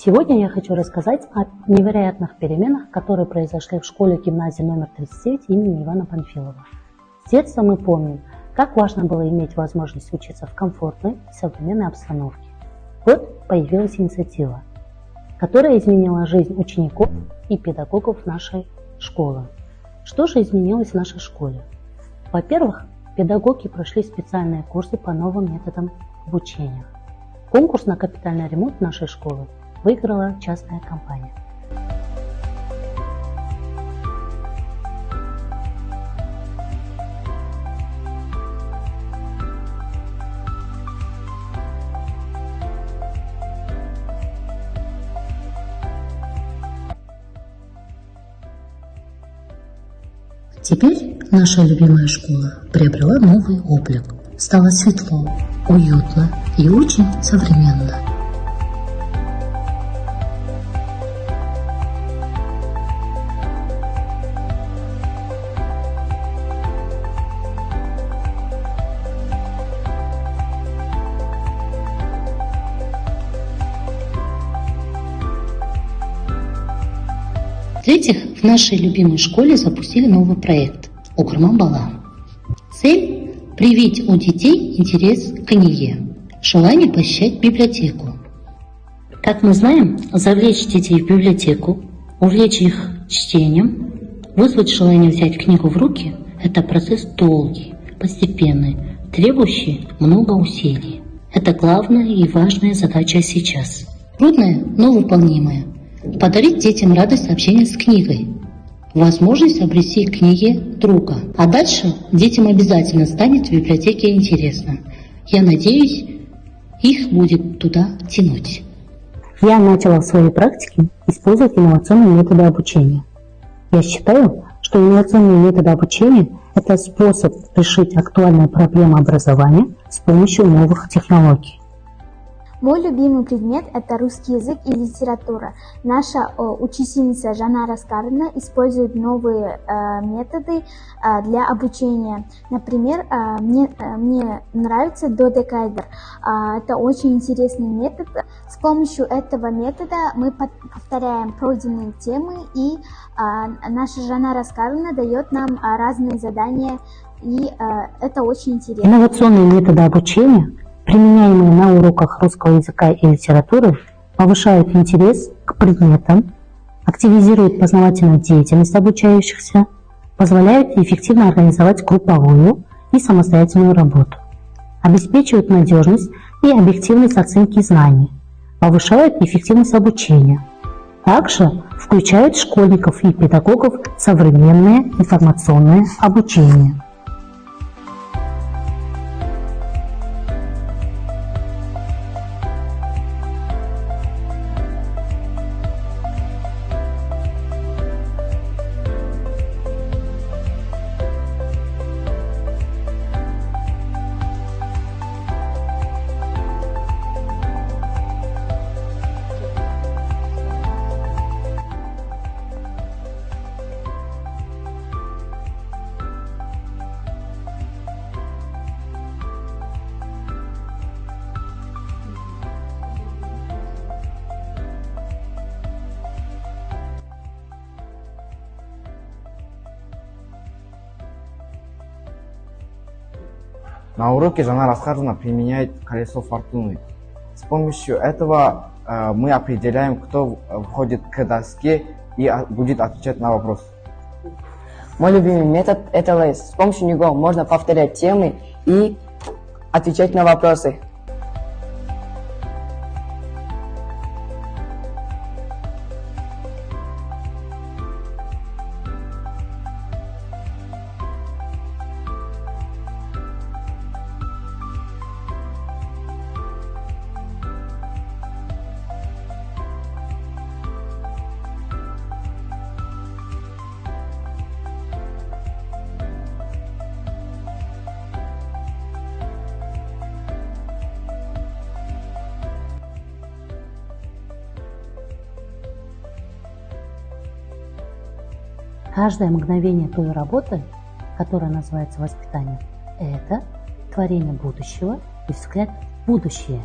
Сегодня я хочу рассказать о невероятных переменах, которые произошли в школе-гимназии номер 39 имени Ивана Панфилова. С детства мы помним, как важно было иметь возможность учиться в комфортной и современной обстановке. Вот появилась инициатива, которая изменила жизнь учеников и педагогов нашей школы. Что же изменилось в нашей школе? Во-первых, педагоги прошли специальные курсы по новым методам обучения. Конкурс на капитальный ремонт нашей школы выиграла частная компания. Теперь наша любимая школа приобрела новый облик. Стало светло, уютно и очень современно. В-третьих, в нашей любимой школе запустили новый проект «Окурман бала». Цель – привить у детей интерес к книге, желание посещать библиотеку. Как мы знаем, завлечь детей в библиотеку, увлечь их чтением, вызвать желание взять книгу в руки – это процесс долгий, постепенный, требующий много усилий. Это главная и важная задача сейчас. Трудная, но выполнимая. Подарить детям радость общения с книгой, возможность обрести к книге друга. А дальше детям обязательно станет в библиотеке интересно. Я надеюсь, их будет туда тянуть. Я начала в своей практике использовать инновационные методы обучения. Я считаю, что инновационные методы обучения – это способ решить актуальные проблемы образования с помощью новых технологий. Мой любимый предмет – это русский язык и литература. Наша учительница Жанара Аскаровна использует новые методы для обучения. Например, мне нравится додекайдер. Это очень интересный метод. С помощью этого метода мы повторяем пройденные темы, и наша Жанара Аскаровна дает нам разные задания, и это очень интересно. Инновационные методы обучения, применяемые на уроках русского языка и литературы, повышают интерес к предметам, активизируют познавательную деятельность обучающихся, позволяют эффективно организовать групповую и самостоятельную работу, обеспечивают надежность и объективность оценки знаний, повышают эффективность обучения. Также включают школьников и педагогов в современное информационное обучение. На уроке Жанара Аскаровна применяет колесо фортуны. С помощью этого мы определяем, кто входит к доске и будет отвечать на вопрос. Мой любимый метод – это лейс. С помощью него можно повторять темы и отвечать на вопросы. Каждое мгновение той работы, которая называется воспитанием, это творение будущего и взгляд в будущее.